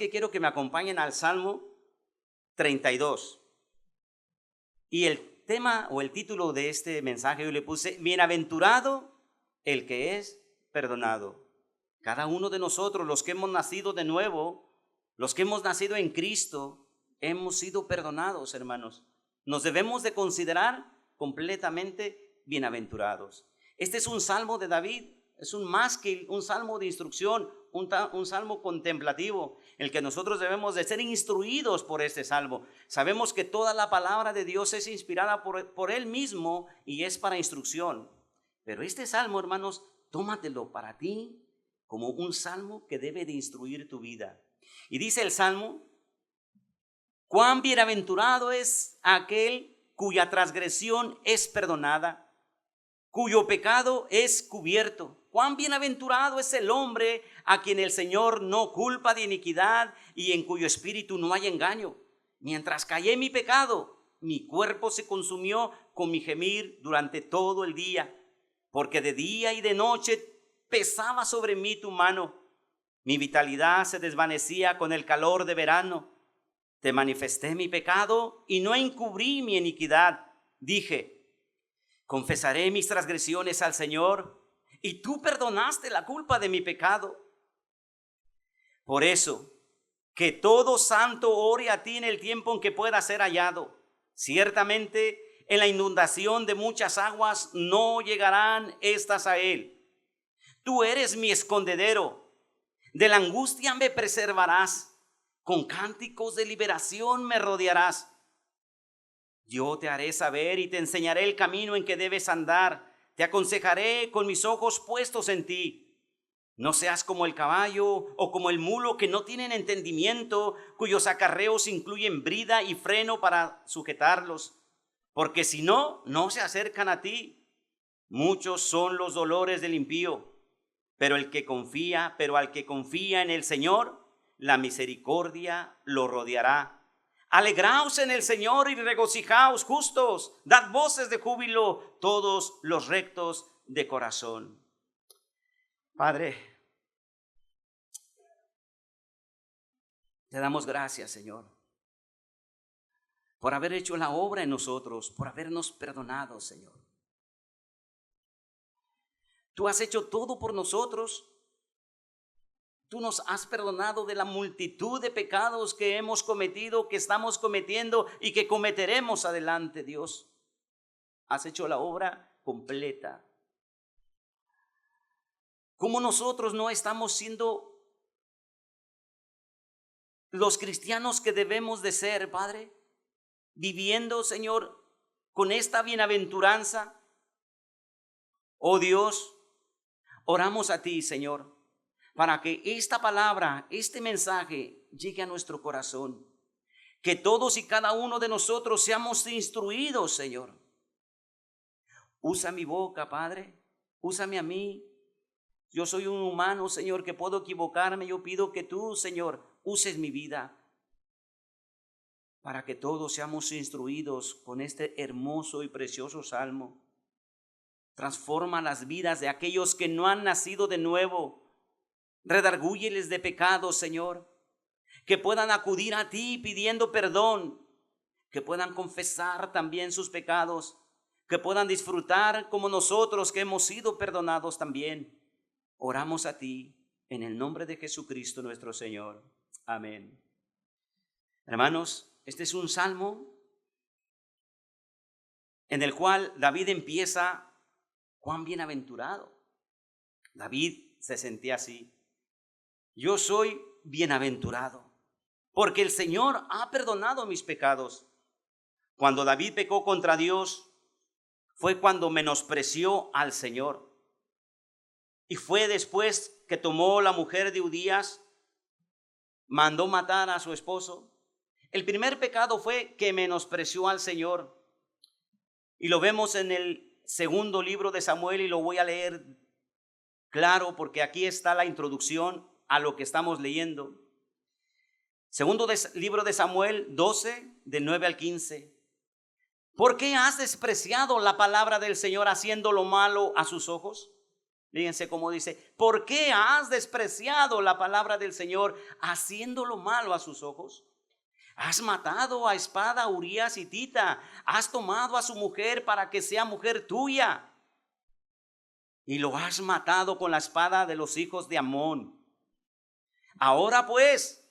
que quiero que me acompañen al Salmo 32. Y el tema o el título de este mensaje yo le puse: bienaventurado el que es perdonado. Cada uno de nosotros, los que hemos nacido de nuevo, los que hemos nacido en Cristo, hemos sido perdonados, hermanos. Nos debemos de considerar completamente bienaventurados. Este es un salmo de David, es un mástil, un salmo de instrucción, un salmo contemplativo, el que nosotros debemos de ser instruidos por este salmo. Sabemos que toda la palabra de Dios es inspirada por Él mismo y es para instrucción. Pero este salmo, hermanos, tómatelo para ti como un salmo que debe de instruir tu vida. Y dice el salmo: cuán bienaventurado es aquel cuya transgresión es perdonada, cuyo pecado es cubierto. Cuán bienaventurado es el hombre a quien el Señor no culpa de iniquidad y en cuyo espíritu no hay engaño. Mientras callé mi pecado, mi cuerpo se consumió con mi gemir durante todo el día, porque de día y de noche pesaba sobre mí tu mano. Mi vitalidad se desvanecía con el calor de verano. Te manifesté mi pecado y no encubrí mi iniquidad. Dije: confesaré mis transgresiones al Señor, y tú perdonaste la culpa de mi pecado. Por eso, que todo santo ore a ti en el tiempo en que pueda ser hallado. Ciertamente, en la inundación de muchas aguas no llegarán estas a él. Tú eres mi escondedero, de la angustia me preservarás, con cánticos de liberación me rodearás. Yo te haré saber y te enseñaré el camino en que debes andar. Te aconsejaré con mis ojos puestos en ti. No seas como el caballo o como el mulo que no tienen entendimiento, cuyos acarreos incluyen brida y freno para sujetarlos. Porque si no, no se acercan a ti. Muchos son los dolores del impío, pero al que confía en el Señor, la misericordia lo rodeará. Alegraos en el Señor y regocijaos, justos, dad voces de júbilo todos los rectos de corazón. Padre, te damos gracias, Señor, por haber hecho la obra en nosotros, por habernos perdonado, Señor. Tú has hecho todo por nosotros. Tú nos has perdonado de la multitud de pecados que hemos cometido, que estamos cometiendo y que cometeremos adelante, Dios. Has hecho la obra completa. ¿Cómo nosotros no estamos siendo los cristianos que debemos de ser, Padre? Viviendo, Señor, con esta bienaventuranza. Oh Dios, oramos a ti, Señor, para que esta palabra, este mensaje llegue a nuestro corazón. Que todos y cada uno de nosotros seamos instruidos, Señor. Usa mi boca, Padre. Úsame a mí. Yo soy un humano, Señor, que puedo equivocarme. Yo pido que tú, Señor, uses mi vida para que todos seamos instruidos con este hermoso y precioso salmo. Transforma las vidas de aquellos que no han nacido de nuevo. Redargúyeles de pecado, Señor, que puedan acudir a ti pidiendo perdón, que puedan confesar también sus pecados, que puedan disfrutar como nosotros que hemos sido perdonados también. Oramos a ti en el nombre de Jesucristo nuestro Señor. Amén. Hermanos, este es un salmo en el cual David empieza: cuán bienaventurado. David se sentía así: yo soy bienaventurado, porque el Señor ha perdonado mis pecados. Cuando David pecó contra Dios, fue cuando menospreció al Señor. Y fue después que tomó la mujer de Urías, mandó matar a su esposo. El primer pecado fue que menospreció al Señor. Y lo vemos en el segundo libro de Samuel, y lo voy a leer claro porque aquí está la introducción a lo que estamos leyendo. Segundo libro de Samuel 12, del 9 al 15. ¿Por qué has despreciado la palabra del Señor haciendo lo malo a sus ojos? Fíjense cómo dice: ¿por qué has despreciado la palabra del Señor, haciendo lo malo a sus ojos? Has matado a espada a Urías hitita, has tomado a su mujer para que sea mujer tuya, y lo has matado con la espada de los hijos de Amón. Ahora pues,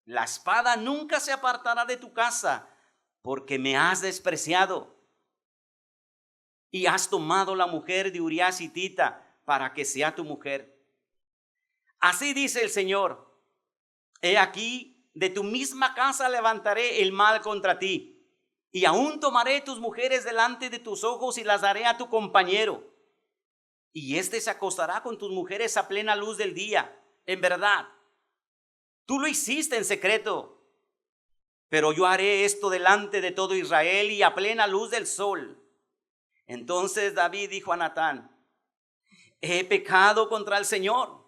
la espada nunca se apartará de tu casa, porque me has despreciado, y has tomado la mujer de Urías hitita para que sea tu mujer. Así dice el Señor: he aquí, de tu misma casa levantaré el mal contra ti, y aún tomaré tus mujeres delante de tus ojos y las daré a tu compañero, y éste se acostará con tus mujeres a plena luz del día. En verdad, tú lo hiciste en secreto, pero yo haré esto delante de todo Israel y a plena luz del sol. Entonces David dijo a Natán: he pecado contra el Señor.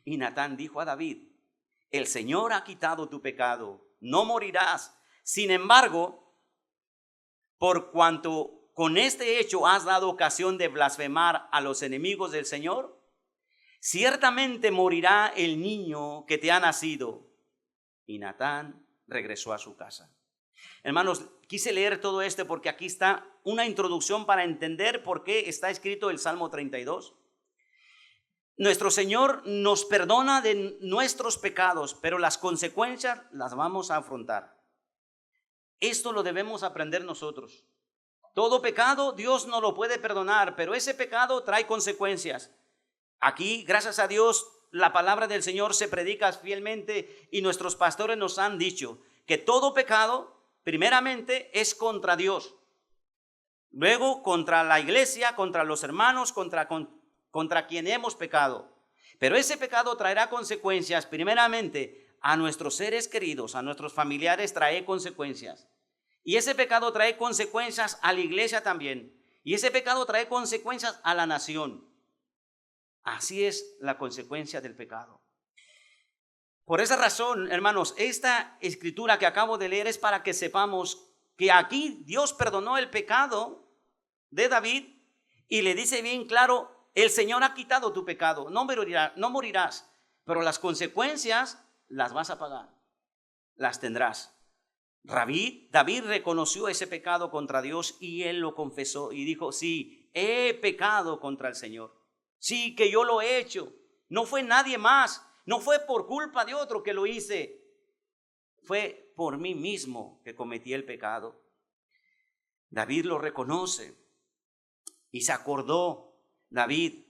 Y Natán dijo a David: el Señor ha quitado tu pecado, no morirás. Sin embargo, por cuanto con este hecho has dado ocasión de blasfemar a los enemigos del Señor, ciertamente morirá el niño que te ha nacido. Y Natán regresó a su casa. Hermanos, quise leer todo esto porque aquí está una introducción para entender por qué está escrito el Salmo 32. Nuestro Señor nos perdona de nuestros pecados, pero las consecuencias las vamos a afrontar. Esto lo debemos aprender nosotros. Todo pecado Dios no lo puede perdonar, pero ese pecado trae consecuencias. Aquí, gracias a Dios, la palabra del Señor se predica fielmente y nuestros pastores nos han dicho que todo pecado, primeramente, es contra Dios. Luego, contra la iglesia, contra los hermanos, contra quien hemos pecado. Pero ese pecado traerá consecuencias, primeramente, a nuestros seres queridos, a nuestros familiares trae consecuencias. Y ese pecado trae consecuencias a la iglesia también. Y ese pecado trae consecuencias a la nación. Así es la consecuencia del pecado. Por esa razón, hermanos, esta escritura que acabo de leer es para que sepamos que aquí Dios perdonó el pecado de David y le dice bien claro: el Señor ha quitado tu pecado, no morirás, pero las consecuencias las vas a pagar, las tendrás. David reconoció ese pecado contra Dios y él lo confesó y dijo: sí, he pecado contra el Señor. Sí, que yo lo he hecho. No fue nadie más, no fue por culpa de otro que lo hice. Fue por mí mismo que cometí el pecado. David lo reconoce y se acordó David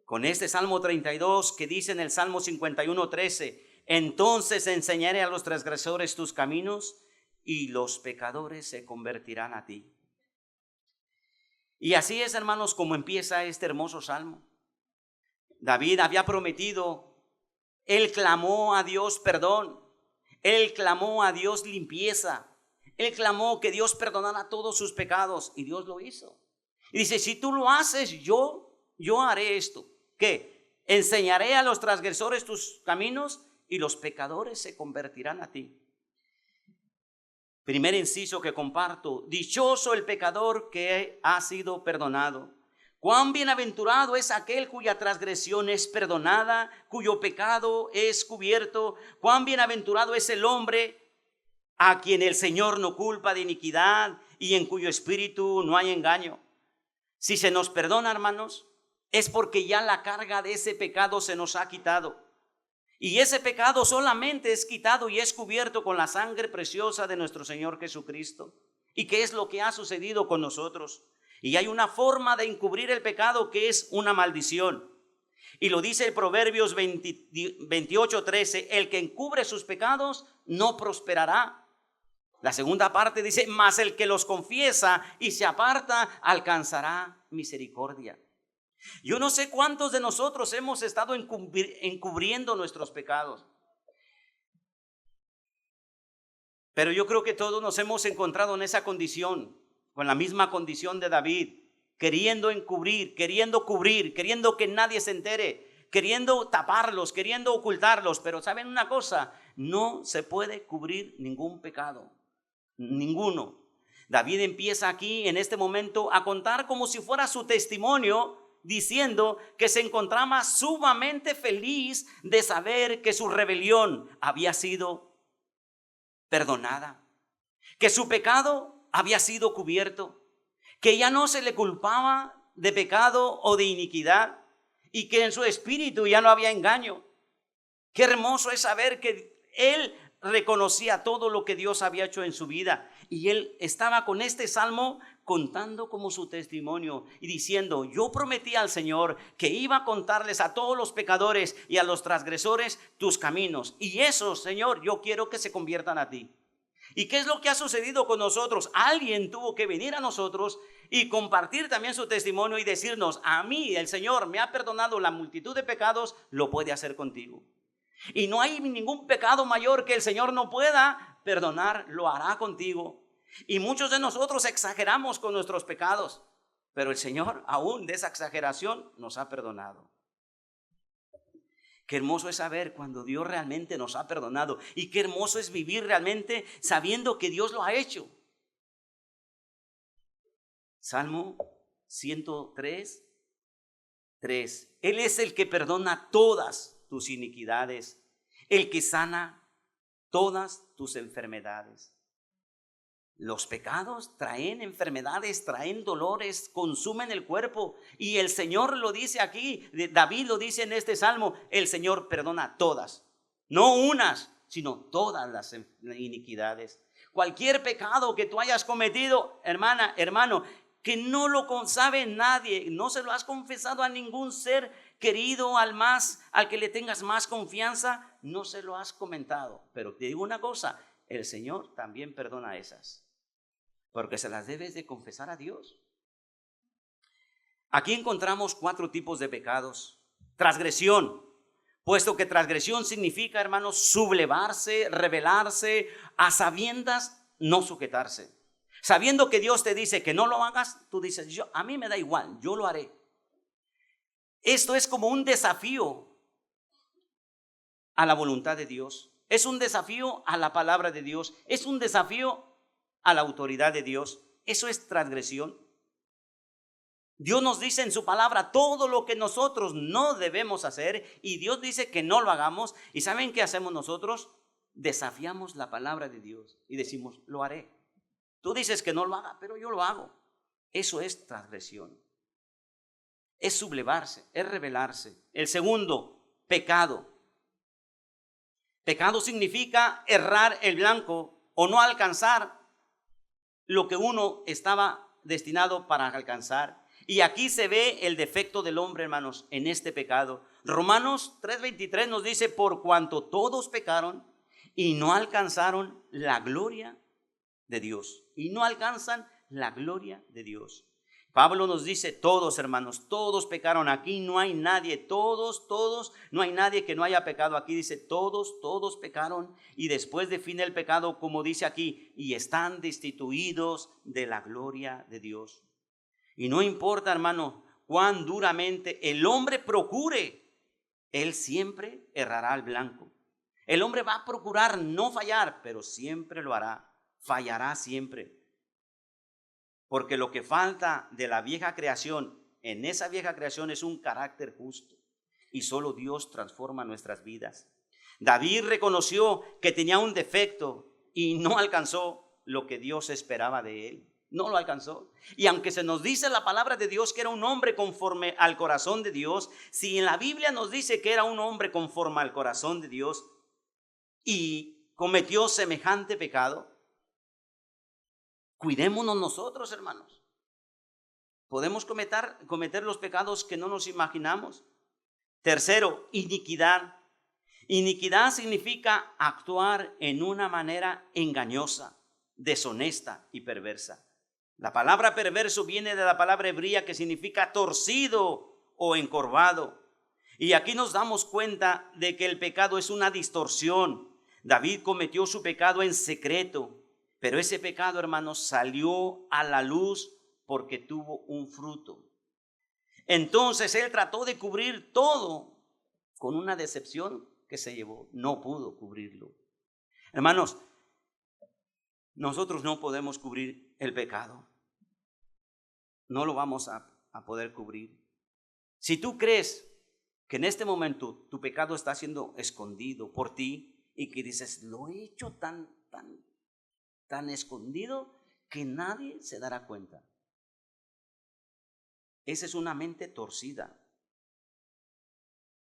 con este Salmo 32 que dice en el Salmo 51:13: entonces enseñaré a los transgresores tus caminos y los pecadores se convertirán a ti. Y así es, hermanos, como empieza este hermoso salmo. David había prometido, él clamó a Dios perdón, él clamó a Dios limpieza, él clamó que Dios perdonara todos sus pecados y Dios lo hizo. Y dice: si tú lo haces, yo haré esto. ¿Qué? Enseñaré a los transgresores tus caminos y los pecadores se convertirán a ti. Primer inciso que comparto: dichoso el pecador que ha sido perdonado. Cuán bienaventurado es aquel cuya transgresión es perdonada, cuyo pecado es cubierto. Cuán bienaventurado es el hombre a quien el Señor no culpa de iniquidad y en cuyo espíritu no hay engaño. Si se nos perdona, hermanos, es porque ya la carga de ese pecado se nos ha quitado. Y ese pecado solamente es quitado y es cubierto con la sangre preciosa de nuestro Señor Jesucristo. ¿Y qué es lo que ha sucedido con nosotros? Y hay una forma de encubrir el pecado que es una maldición. Y lo dice el Proverbios 28:13: el que encubre sus pecados no prosperará. La segunda parte dice: mas el que los confiesa y se aparta alcanzará misericordia. Yo no sé cuántos de nosotros hemos estado encubriendo nuestros pecados, pero yo creo que todos nos hemos encontrado en esa condición, con la misma condición de David, queriendo encubrir, queriendo cubrir, queriendo que nadie se entere, queriendo taparlos, queriendo ocultarlos. Pero ¿saben una cosa? No se puede cubrir ningún pecado, ninguno. David empieza aquí en este momento a contar como si fuera su testimonio diciendo que se encontraba sumamente feliz de saber que su rebelión había sido perdonada, que su pecado había sido cubierto, que ya no se le culpaba de pecado o de iniquidad y que en su espíritu ya no había engaño. Qué hermoso es saber que él reconocía todo lo que Dios había hecho en su vida y él estaba con este salmo contando como su testimonio y diciendo: yo prometí al Señor que iba a contarles a todos los pecadores y a los transgresores tus caminos, y esos, Señor, yo quiero que se conviertan a ti. ¿Y qué es lo que ha sucedido con nosotros? Alguien tuvo que venir a nosotros y compartir también su testimonio y decirnos: a mí el Señor me ha perdonado la multitud de pecados, lo puede hacer contigo. Y no hay ningún pecado mayor que el Señor no pueda perdonar, lo hará contigo. Y muchos de nosotros exageramos con nuestros pecados, pero el Señor aún de esa exageración nos ha perdonado. Qué hermoso es saber cuando Dios realmente nos ha perdonado, y qué hermoso es vivir realmente sabiendo que Dios lo ha hecho. Salmo 103, 3. Él es el que perdona todas tus iniquidades, el que sana todas tus enfermedades. Los pecados traen enfermedades, traen dolores, consumen el cuerpo, y el Señor lo dice aquí, David lo dice en este salmo: el Señor perdona todas, no unas, sino todas las iniquidades. Cualquier pecado que tú hayas cometido, hermana, hermano, que no lo sabe nadie, no se lo has confesado a ningún ser querido, al que le tengas más confianza, no se lo has comentado. Pero te digo una cosa: el Señor también perdona esas, porque se las debes de confesar a Dios. Aquí encontramos 4 tipos de pecados. Transgresión, puesto que transgresión significa, hermanos, sublevarse, rebelarse, a sabiendas no sujetarse. Sabiendo que Dios te dice que no lo hagas, tú dices: a mí me da igual, yo lo haré. Esto es como un desafío a la voluntad de Dios. Es un desafío a la palabra de Dios. Es un desafío a la autoridad de Dios. Eso es transgresión. Dios nos dice en su palabra todo lo que nosotros no debemos hacer, y Dios dice que no lo hagamos. ¿Y saben qué hacemos nosotros? Desafiamos la palabra de Dios y decimos: lo haré. Tú dices que no lo haga, pero yo lo hago. Eso es transgresión. Es sublevarse, es rebelarse. El segundo, pecado. Pecado significa errar el blanco o no alcanzar lo que uno estaba destinado para alcanzar. Y aquí se ve el defecto del hombre, hermanos, en este pecado. Romanos 3:23 nos dice: por cuanto todos pecaron y no alcanzaron la gloria de Dios. Y no alcanzan la gloria de Dios. Pablo nos dice: todos, hermanos, todos pecaron. Aquí no hay nadie, todos, no hay nadie que no haya pecado. Aquí dice: todos pecaron, y después define el pecado como dice aquí: y están destituidos de la gloria de Dios. Y no importa, hermano, cuán duramente el hombre procure, él siempre errará al blanco. El hombre va a procurar no fallar, pero siempre lo hará, fallará siempre. Porque lo que falta de la vieja creación, en esa vieja creación, es un carácter justo, y solo Dios transforma nuestras vidas. David reconoció que tenía un defecto y no alcanzó lo que Dios esperaba de él. No lo alcanzó. Y aunque se nos dice la palabra de Dios que era un hombre conforme al corazón de Dios, si en la Biblia nos dice que era un hombre conforme al corazón de Dios y cometió semejante pecado, cuidémonos nosotros, hermanos. Podemos cometer los pecados que no nos imaginamos. Tercero, iniquidad. Iniquidad significa actuar en una manera engañosa, deshonesta y perversa. La palabra perverso viene de la palabra hebrea que significa torcido o encorvado. Y aquí nos damos cuenta de que el pecado es una distorsión. David cometió su pecado en secreto, pero ese pecado, hermanos, salió a la luz porque tuvo un fruto. Entonces él trató de cubrir todo con una decepción que se llevó. No pudo cubrirlo. Hermanos, nosotros no podemos cubrir el pecado. No lo vamos a poder cubrir. Si tú crees que en este momento tu pecado está siendo escondido por ti y que dices, lo he hecho tan escondido que nadie se dará cuenta. Esa es una mente torcida,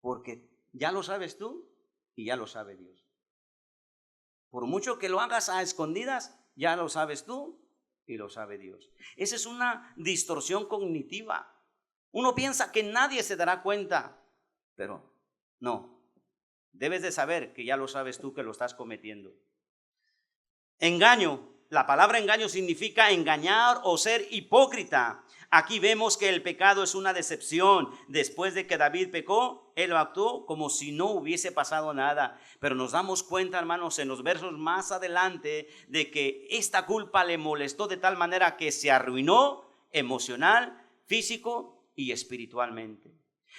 porque ya lo sabes tú y ya lo sabe Dios. Por mucho que lo hagas a escondidas, ya lo sabes tú y lo sabe Dios. Esa es una distorsión cognitiva. Uno piensa que nadie se dará cuenta, pero no. Debes de saber que ya lo sabes tú que lo estás cometiendo. Engaño. La palabra engaño significa engañar o ser hipócrita. Aquí vemos que el pecado es una decepción. Después de que David pecó, él actuó como si no hubiese pasado nada. Pero nos damos cuenta, hermanos, en los versos más adelante, de que esta culpa le molestó de tal manera que se arruinó emocional, físico y espiritualmente.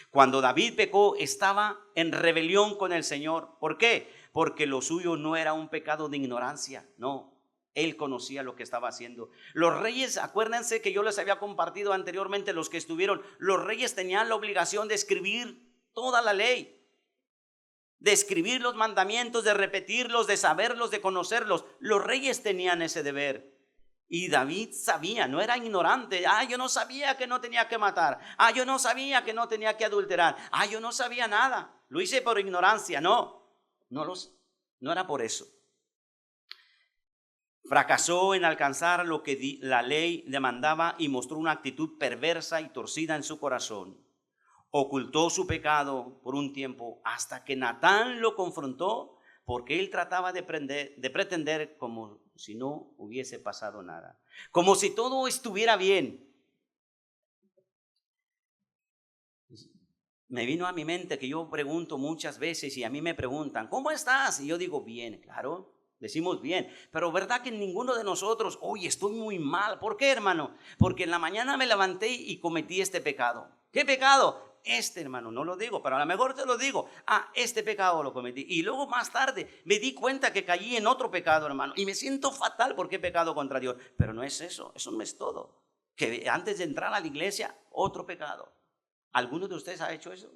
Cuando David pecó, estaba en rebelión con el Señor. ¿Por qué? Porque lo suyo no era un pecado de ignorancia, no. Él conocía lo que estaba haciendo. Los reyes, acuérdense que yo les había compartido anteriormente, los que estuvieron, los reyes tenían la obligación de escribir toda la ley, de escribir los mandamientos, de repetirlos, de saberlos, de conocerlos. Los reyes tenían ese deber. Y David sabía, no era ignorante. Yo no sabía que no tenía que matar. Yo no sabía que no tenía que adulterar. Yo no sabía nada. Lo hice por ignorancia. No era por eso. Fracasó en alcanzar lo que la ley demandaba y mostró una actitud perversa y torcida en su corazón. Ocultó su pecado por un tiempo hasta que Natán lo confrontó, porque él trataba de pretender como si no hubiese pasado nada, como si todo estuviera bien. Me vino a mi mente que yo pregunto muchas veces y a mí me preguntan, ¿cómo estás? Y yo digo, bien, claro. Decimos bien, pero ¿verdad que ninguno de nosotros, oye, estoy muy mal? ¿Por qué, hermano? Porque en la mañana me levanté y cometí este pecado. ¿Qué pecado? Hermano, no lo digo, pero a lo mejor te lo digo. Este pecado lo cometí. Y luego más tarde me di cuenta que caí en otro pecado, hermano. Y me siento fatal porque he pecado contra Dios. Pero no es eso no es todo. Que antes de entrar a la iglesia, otro pecado. ¿Alguno de ustedes ha hecho eso?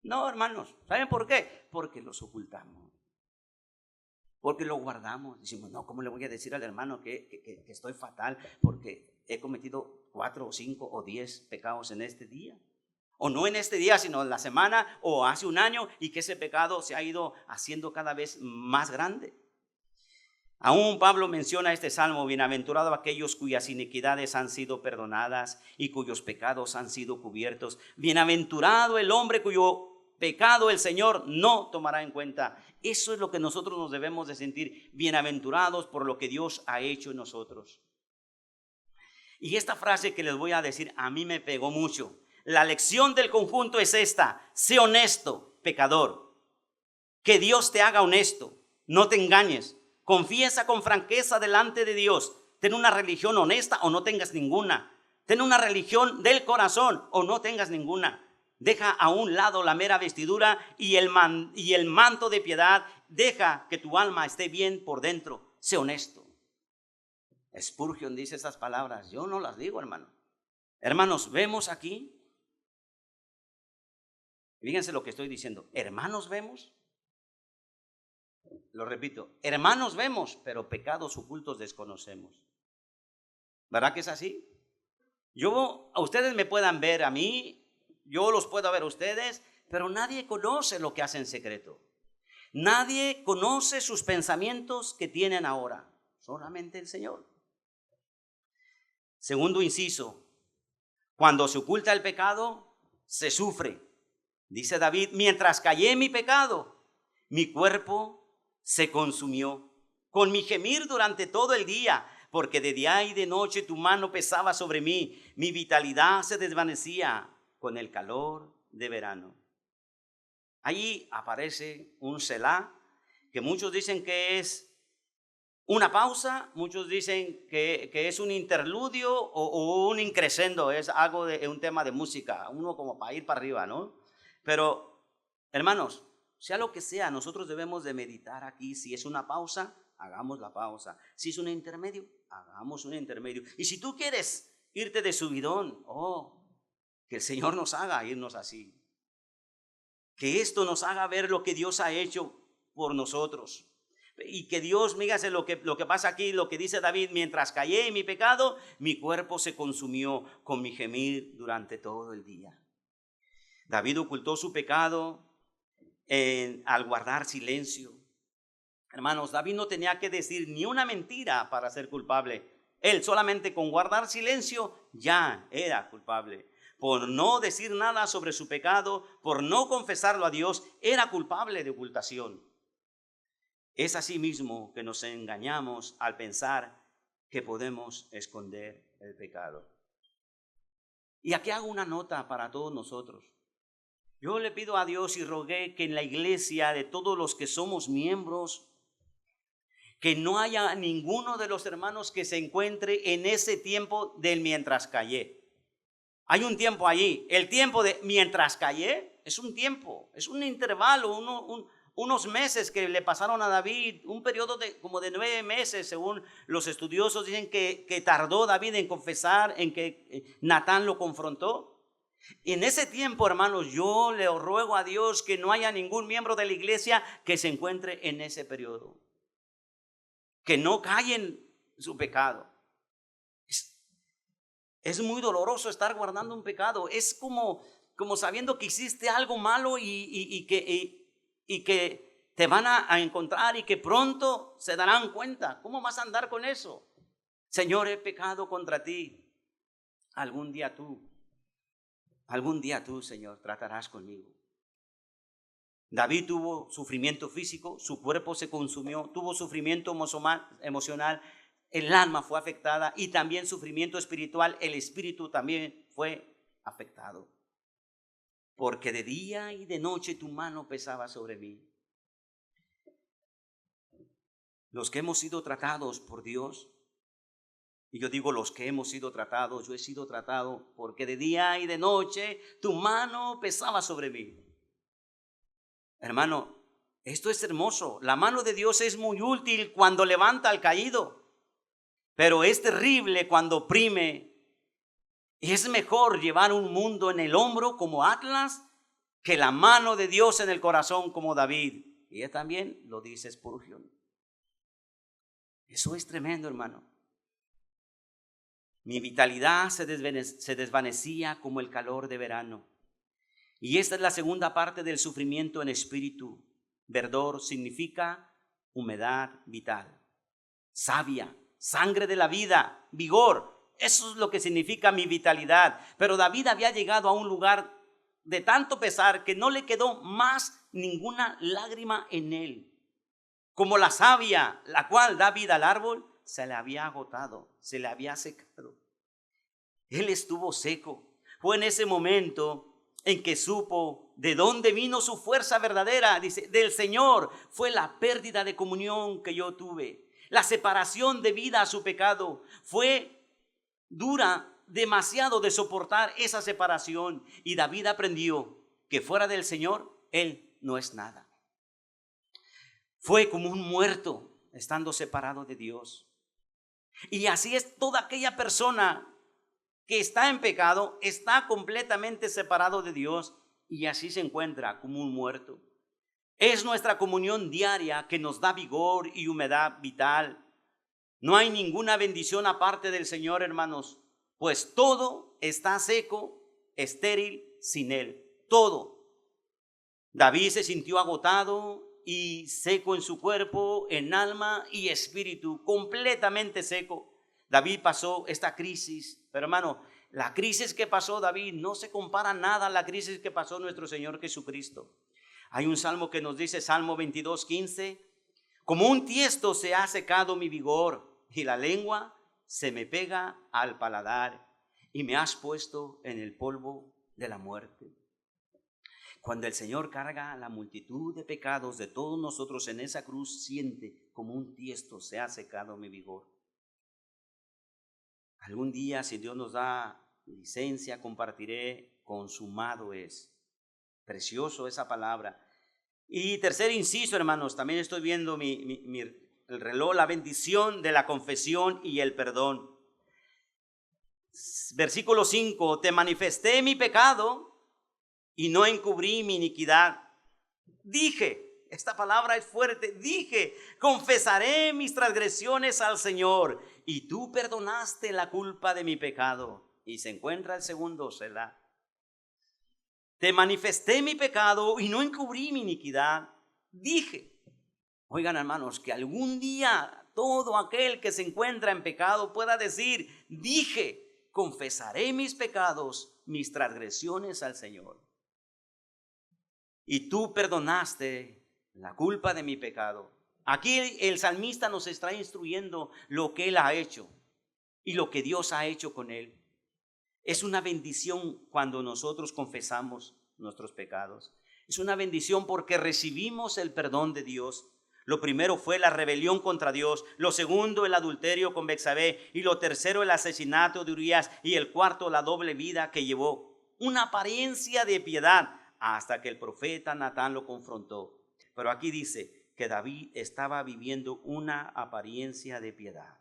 No, hermanos. ¿Saben por qué? Porque los ocultamos. Porque lo guardamos. Decimos, no, ¿cómo le voy a decir al hermano que estoy fatal porque he cometido 4 o 5 o 10 pecados en este día? O no en este día, sino en la semana o hace un año, y que ese pecado se ha ido haciendo cada vez más grande. Aún Pablo menciona este salmo: bienaventurado aquellos cuyas iniquidades han sido perdonadas y cuyos pecados han sido cubiertos. Bienaventurado el hombre cuyo pecado el Señor no tomará en cuenta. Eso es lo que nosotros nos debemos de sentir bienaventurados por lo que Dios ha hecho en nosotros. Y esta frase que les voy a decir a mí me pegó mucho. La lección del conjunto es esta: sé honesto, pecador. Que Dios te haga honesto, no te engañes. Confiesa con franqueza delante de Dios. Ten una religión honesta o no tengas ninguna. Ten una religión del corazón o no tengas ninguna. Deja a un lado la mera vestidura y el manto de piedad. Deja que tu alma esté bien por dentro. Sé honesto. Spurgeon dice estas palabras. Yo no las digo, hermano. Hermanos, vemos aquí. Fíjense lo que estoy diciendo. Hermanos, vemos. Lo repito. Hermanos, vemos, pero pecados ocultos desconocemos. ¿Verdad que es así? A ustedes me puedan ver a mí. Yo los puedo ver a ustedes, pero nadie conoce lo que hace en secreto. Nadie conoce sus pensamientos que tienen ahora. Solamente el Señor. Segundo inciso: cuando se oculta el pecado, se sufre. Dice David: mientras callé mi pecado, mi cuerpo se consumió con mi gemir durante todo el día, porque de día y de noche tu mano pesaba sobre mí. Mi vitalidad se desvanecía con el calor de verano. Allí aparece un Selah, que muchos dicen que es una pausa, muchos dicen que es un interludio o un increscendo, es algo de un tema de música, uno como para ir para arriba, ¿no? Pero, hermanos, sea lo que sea, nosotros debemos de meditar aquí. Si es una pausa, hagamos la pausa. Si es un intermedio, hagamos un intermedio. Y si tú quieres irte de subidón, Que el Señor nos haga irnos así. Que esto nos haga ver lo que Dios ha hecho por nosotros. Y que Dios, fíjate lo que pasa aquí, lo que dice David: mientras callé en mi pecado, mi cuerpo se consumió con mi gemir durante todo el día. David ocultó su pecado al guardar silencio. Hermanos, David no tenía que decir ni una mentira para ser culpable. Él solamente con guardar silencio ya era culpable. Por no decir nada sobre su pecado, por no confesarlo a Dios, era culpable de ocultación. Es así mismo que nos engañamos al pensar que podemos esconder el pecado. Y aquí hago una nota para todos nosotros. Yo le pido a Dios y rogué que en la iglesia, de todos los que somos miembros, que no haya ninguno de los hermanos que se encuentre en ese tiempo del mientras callé. Hay un tiempo allí. El tiempo de mientras callé es un tiempo, es un intervalo, unos meses que le pasaron a David, un periodo como de 9 meses, según los estudiosos dicen que tardó David en confesar, en que Natán lo confrontó. Y en ese tiempo, hermanos, yo le ruego a Dios que no haya ningún miembro de la iglesia que se encuentre en ese periodo, que no callen su pecado. Es muy doloroso estar guardando un pecado. Es como sabiendo que hiciste algo malo y que te van a encontrar y que pronto se darán cuenta. ¿Cómo vas a andar con eso? Señor, he pecado contra ti. Algún día tú, Señor, tratarás conmigo. David tuvo sufrimiento físico, su cuerpo se consumió, tuvo sufrimiento emocional, el alma fue afectada, y también sufrimiento espiritual, el espíritu también fue afectado. Porque de día y de noche tu mano pesaba sobre mí. Los que hemos sido tratados por Dios, y yo digo los que hemos sido tratados, yo he sido tratado porque de día y de noche tu mano pesaba sobre mí. Hermano, esto es hermoso. La mano de Dios es muy útil cuando levanta al caído, pero es terrible cuando oprime. Y es mejor llevar un mundo en el hombro como Atlas que la mano de Dios en el corazón como David. Y ella también lo dice Spurgeon. Eso es tremendo, hermano. Mi vitalidad se desvanecía como el calor de verano. Y esta es la segunda parte del sufrimiento en espíritu. Verdor significa humedad vital, savia, sangre de la vida, vigor. Eso es lo que significa mi vitalidad. Pero David había llegado a un lugar de tanto pesar que no le quedó más ninguna lágrima en él. Como la savia, la cual da vida al árbol, se le había agotado, se le había secado. Él estuvo seco. Fue en ese momento en que supo de dónde vino su fuerza verdadera. Dice, del Señor. Fue la pérdida de comunión que yo tuve, la separación debida a su pecado. Fue dura, demasiado de soportar esa separación. Y David aprendió que fuera del Señor, él no es nada. Fue como un muerto estando separado de Dios. Y así es toda aquella persona que está en pecado, está completamente separado de Dios y así se encuentra como un muerto. Es nuestra comunión diaria que nos da vigor y humedad vital. No hay ninguna bendición aparte del Señor, hermanos, pues todo está seco, estéril sin Él. Todo. David se sintió agotado y seco en su cuerpo, en alma y espíritu, completamente seco. David pasó esta crisis, pero hermano, la crisis que pasó David no se compara nada a la crisis que pasó nuestro Señor Jesucristo. Hay un salmo que nos dice, Salmo 22:15, como un tiesto se ha secado mi vigor y la lengua se me pega al paladar y me has puesto en el polvo de la muerte. Cuando el Señor carga la multitud de pecados de todos nosotros en esa cruz, siente como un tiesto se ha secado mi vigor. Algún día, si Dios nos da licencia, compartiré, consumado es. Precioso esa palabra. Y tercer inciso, hermanos, también estoy viendo el reloj, la bendición de la confesión y el perdón. Versículo 5, te manifesté mi pecado y no encubrí mi iniquidad. Dije, esta palabra es fuerte, dije, confesaré mis transgresiones al Señor y tú perdonaste la culpa de mi pecado. Y se encuentra el segundo Selah. Te manifesté mi pecado y no encubrí mi iniquidad. Dije, oigan hermanos, que algún día todo aquel que se encuentra en pecado pueda decir, dije, confesaré mis pecados, mis transgresiones al Señor. Y tú perdonaste la culpa de mi pecado. Aquí el salmista nos está instruyendo lo que él ha hecho y lo que Dios ha hecho con él. Es una bendición cuando nosotros confesamos nuestros pecados. Es una bendición porque recibimos el perdón de Dios. Lo primero fue la rebelión contra Dios, lo segundo el adulterio con Betsabé y lo tercero el asesinato de Urías y el cuarto la doble vida que llevó. Una apariencia de piedad hasta que el profeta Natán lo confrontó. Pero aquí dice que David estaba viviendo una apariencia de piedad.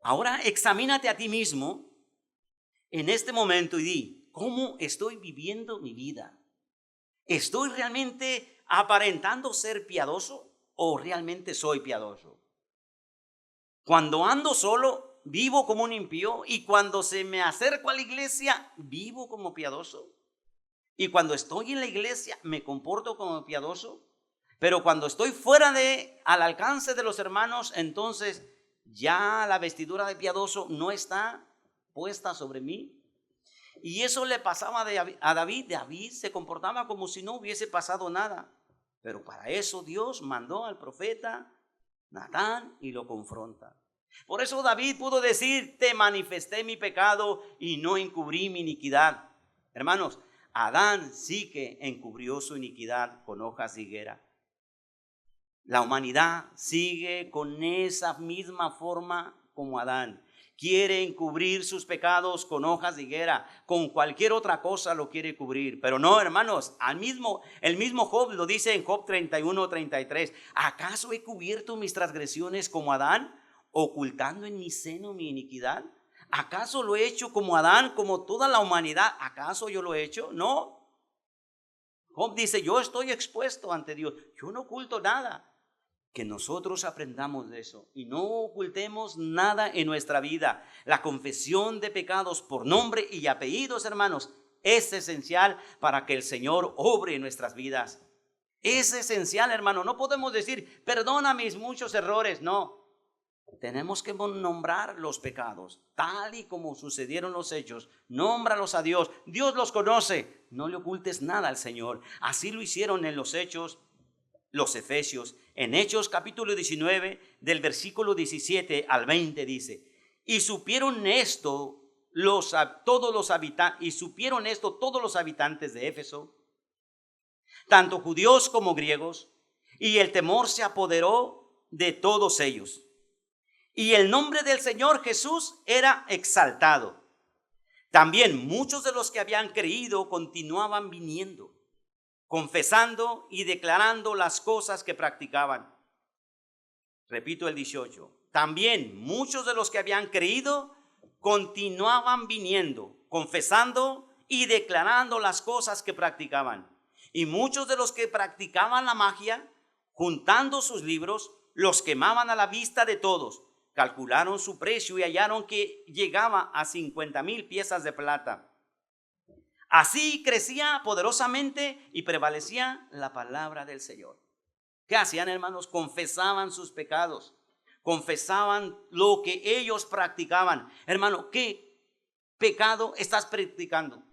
Ahora examínate a ti mismo en este momento y di, ¿cómo estoy viviendo mi vida? ¿Estoy realmente aparentando ser piadoso o realmente soy piadoso? Cuando ando solo, vivo como un impío, y cuando se me acerco a la iglesia, vivo como piadoso. Y cuando estoy en la iglesia, me comporto como piadoso. Pero cuando estoy fuera al alcance de los hermanos, entonces ya la vestidura de piadoso no está puesta sobre mí. Y eso le pasaba a David. David se comportaba como si no hubiese pasado nada. Pero para eso Dios mandó al profeta Natán y lo confronta. Por eso David pudo decir, te manifesté mi pecado y no encubrí mi iniquidad. Hermanos, Adán sí que encubrió su iniquidad con hojas de higuera. La humanidad sigue con esa misma forma como Adán. Quiere encubrir sus pecados con hojas de higuera, con cualquier otra cosa lo quiere cubrir. Pero no, hermanos, el mismo Job lo dice en Job 31:33. ¿Acaso he cubierto mis transgresiones como Adán, ocultando en mi seno mi iniquidad? ¿Acaso lo he hecho como Adán, como toda la humanidad? ¿Acaso yo lo he hecho? No. Job dice, yo estoy expuesto ante Dios, yo no oculto nada. Que nosotros aprendamos de eso y no ocultemos nada en nuestra vida. La confesión de pecados por nombre y apellidos, hermanos, es esencial para que el Señor obre en nuestras vidas. Es esencial, hermano. No podemos decir, perdona mis muchos errores. No, tenemos que nombrar los pecados, tal y como sucedieron los hechos. Nómbralos a Dios. Dios los conoce. No le ocultes nada al Señor. Así lo hicieron en los hechos los efesios. En Hechos capítulo 19, del versículo 17 al 20 dice, y supieron esto todos los habitantes de Éfeso, tanto judíos como griegos, y el temor se apoderó de todos ellos. Y el nombre del Señor Jesús era exaltado. También muchos de los que habían creído continuaban viniendo, confesando y declarando las cosas que practicaban. Repito el 18. También muchos de los que habían creído continuaban viniendo, confesando y declarando las cosas que practicaban. Y muchos de los que practicaban la magia, juntando sus libros, los quemaban a la vista de todos. Calcularon su precio y hallaron que llegaba a 50,000 piezas de plata. Así crecía poderosamente y prevalecía la palabra del Señor. ¿Qué hacían, hermanos? Confesaban sus pecados, confesaban lo que ellos practicaban. Hermano, ¿qué pecado estás practicando?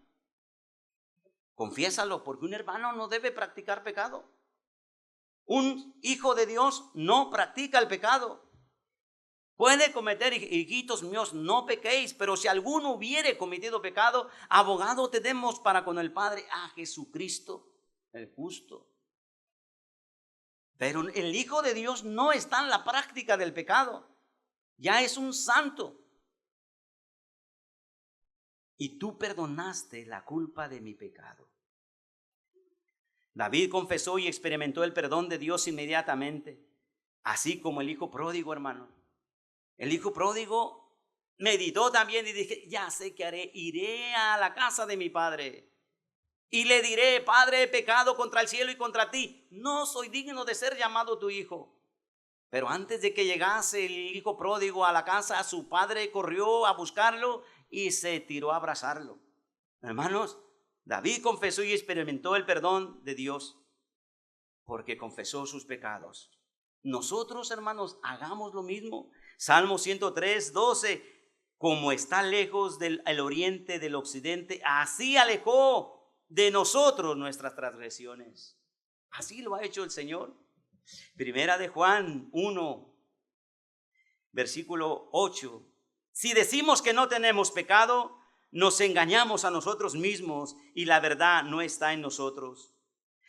Confiésalo, porque un hermano no debe practicar pecado. Un hijo de Dios no practica el pecado. Puede cometer, hijitos míos, no pequéis, pero si alguno hubiere cometido pecado, abogado tenemos para con el Padre, a Jesucristo, el justo. Pero el Hijo de Dios no está en la práctica del pecado, ya es un santo. Y tú perdonaste la culpa de mi pecado. David confesó y experimentó el perdón de Dios inmediatamente, así como el hijo pródigo, hermano. El hijo pródigo meditó también y dije, ya sé qué haré, iré a la casa de mi padre y le diré, Padre, he pecado contra el cielo y contra ti, no soy digno de ser llamado tu hijo. Pero antes de que llegase el hijo pródigo a la casa, su padre corrió a buscarlo y se tiró a abrazarlo. Hermanos, David confesó y experimentó el perdón de Dios porque confesó sus pecados. Nosotros, hermanos, hagamos lo mismo. Salmo 103, 12. Como está lejos el oriente del occidente, así alejó de nosotros nuestras transgresiones. Así lo ha hecho el Señor. Primera de Juan 1, versículo 8. Si decimos que no tenemos pecado, nos engañamos a nosotros mismos y la verdad no está en nosotros.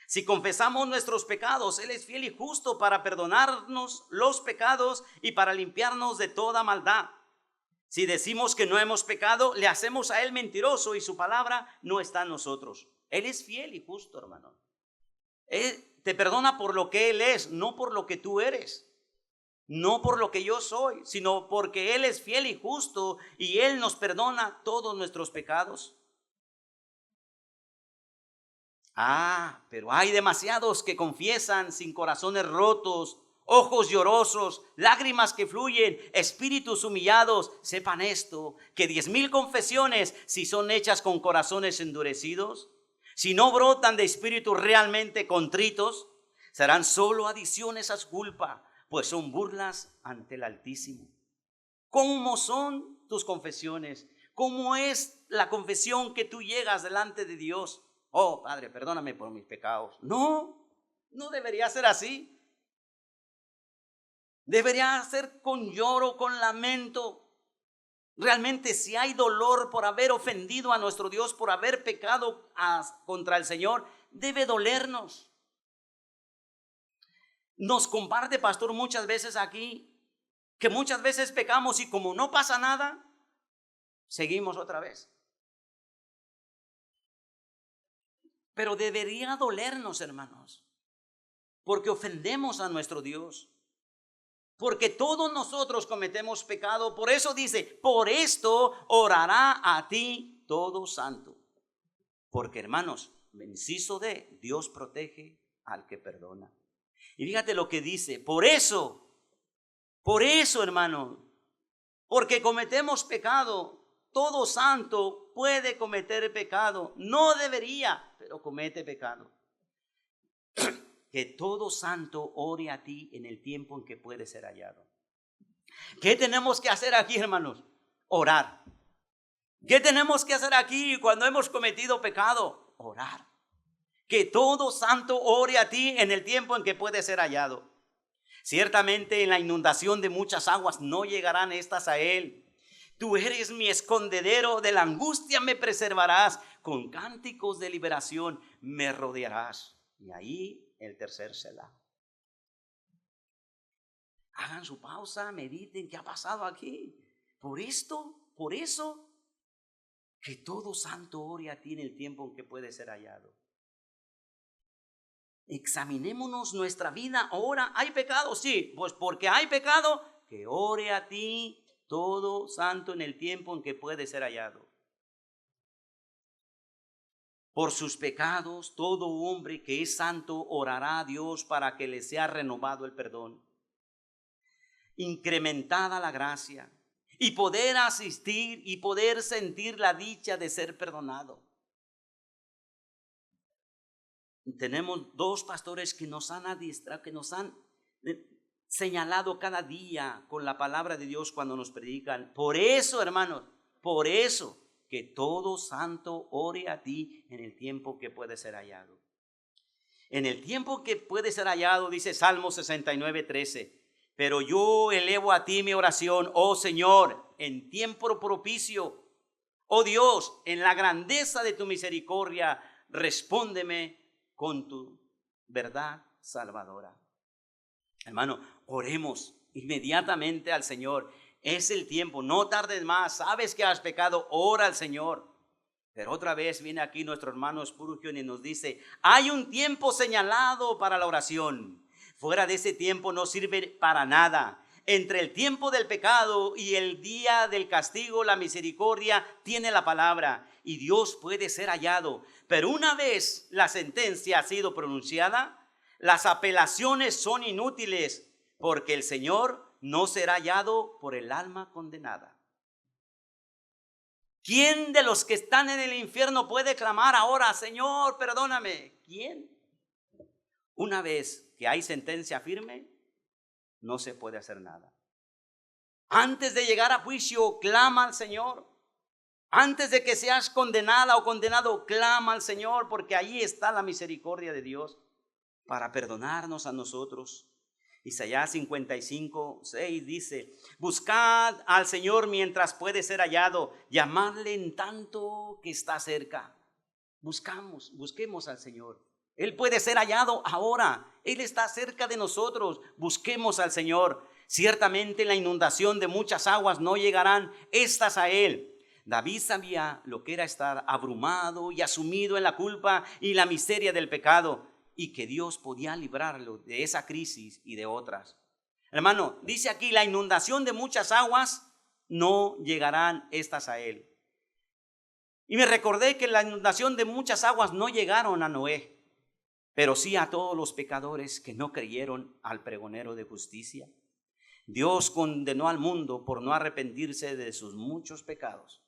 Si confesamos nuestros pecados, Él es fiel y justo para perdonarnos los pecados y para limpiarnos de toda maldad. Si decimos que no hemos pecado, le hacemos a Él mentiroso y su palabra no está en nosotros. Él es fiel y justo, hermano. Él te perdona por lo que Él es, no por lo que tú eres. No por lo que yo soy, sino porque Él es fiel y justo y Él nos perdona todos nuestros pecados. Pero hay demasiados que confiesan sin corazones rotos, ojos llorosos, lágrimas que fluyen, espíritus humillados. Sepan esto, que 10,000 confesiones, si son hechas con corazones endurecidos, si no brotan de espíritus realmente contritos, serán solo adiciones a su culpa, pues son burlas ante el Altísimo. ¿Cómo son tus confesiones? ¿Cómo es la confesión que tú llegas delante de Dios? Oh, Padre, perdóname por mis pecados. No debería ser así. Debería ser con lloro, con lamento. Realmente, si hay dolor por haber ofendido a nuestro Dios, por haber pecado contra el Señor, debe dolernos. Nos comparte, pastor, muchas veces aquí, que muchas veces pecamos y como no pasa nada, seguimos otra vez. Pero debería dolernos, hermanos, porque ofendemos a nuestro Dios. Porque todos nosotros cometemos pecado. Por eso dice, por esto orará a ti todo santo. Porque, hermanos, inciso D, Dios protege al que perdona. Y fíjate lo que dice, por eso, hermano, porque cometemos pecado. Todo santo puede cometer pecado. No debería, pero comete pecado. Que todo santo ore a ti en el tiempo en que puede ser hallado. ¿Qué tenemos que hacer aquí, hermanos? Orar. ¿Qué tenemos que hacer aquí cuando hemos cometido pecado? Orar. Que todo santo ore a ti en el tiempo en que puede ser hallado. Ciertamente en la inundación de muchas aguas no llegarán estas a él. Tú eres mi escondedero, de la angustia me preservarás, con cánticos de liberación me rodearás. Y ahí el tercer Selah. Hagan su pausa, mediten qué ha pasado aquí. Por eso, que todo santo ore a ti en el tiempo en que puede ser hallado. Examinémonos nuestra vida ahora. ¿Hay pecado? Sí, pues porque hay pecado, que ore a ti todo santo en el tiempo en que puede ser hallado. Por sus pecados, todo hombre que es santo orará a Dios para que le sea renovado el perdón. Incrementada la gracia y poder asistir y poder sentir la dicha de ser perdonado. Tenemos 2 pastores que nos han adiestrado, que nos han señalado cada día con la palabra de Dios cuando nos predican. Por eso, hermanos, por eso, que todo santo ore a ti en el tiempo que puede ser hallado. En el tiempo que puede ser hallado, dice Salmo 69, 13. Pero yo elevo a ti mi oración, oh Señor, en tiempo propicio. Oh Dios, en la grandeza de tu misericordia, respóndeme con tu verdad salvadora. Hermano, oremos inmediatamente al Señor. Es el tiempo, no tardes más. Sabes que has pecado, ora al Señor. Pero otra vez viene aquí nuestro hermano Spurgeon y nos dice, hay un tiempo señalado para la oración. Fuera de ese tiempo no sirve para nada. entre el tiempo del pecado y el día del castigo, la misericordia tiene la palabra y Dios puede ser hallado. Pero una vez la sentencia ha sido pronunciada, las apelaciones son inútiles, porque el Señor no será hallado por el alma condenada. ¿Quién de los que están en el infierno puede clamar ahora, Señor, perdóname? ¿Quién? Una vez que hay sentencia firme, no se puede hacer nada. Antes de llegar a juicio, clama al Señor. Antes de que seas condenada o condenado, clama al Señor, porque ahí está la misericordia de Dios para perdonarnos a nosotros. Isaías 55:6 dice: buscad al Señor mientras puede ser hallado, llamadle en tanto que está cerca. Busquemos al Señor. Él puede ser hallado ahora. Él está cerca de nosotros. Busquemos al Señor. Ciertamente la inundación de muchas aguas no llegarán estas a Él. David sabía lo que era estar abrumado y asumido en la culpa y la miseria del pecado, y que Dios podía librarlo de esa crisis y de otras. Hermano, dice aquí: la inundación de muchas aguas no llegarán estas a Él. Y me recordé que la inundación de muchas aguas no llegaron a Noé, pero sí a todos los pecadores que no creyeron al pregonero de justicia. Dios condenó al mundo por no arrepentirse de sus muchos pecados.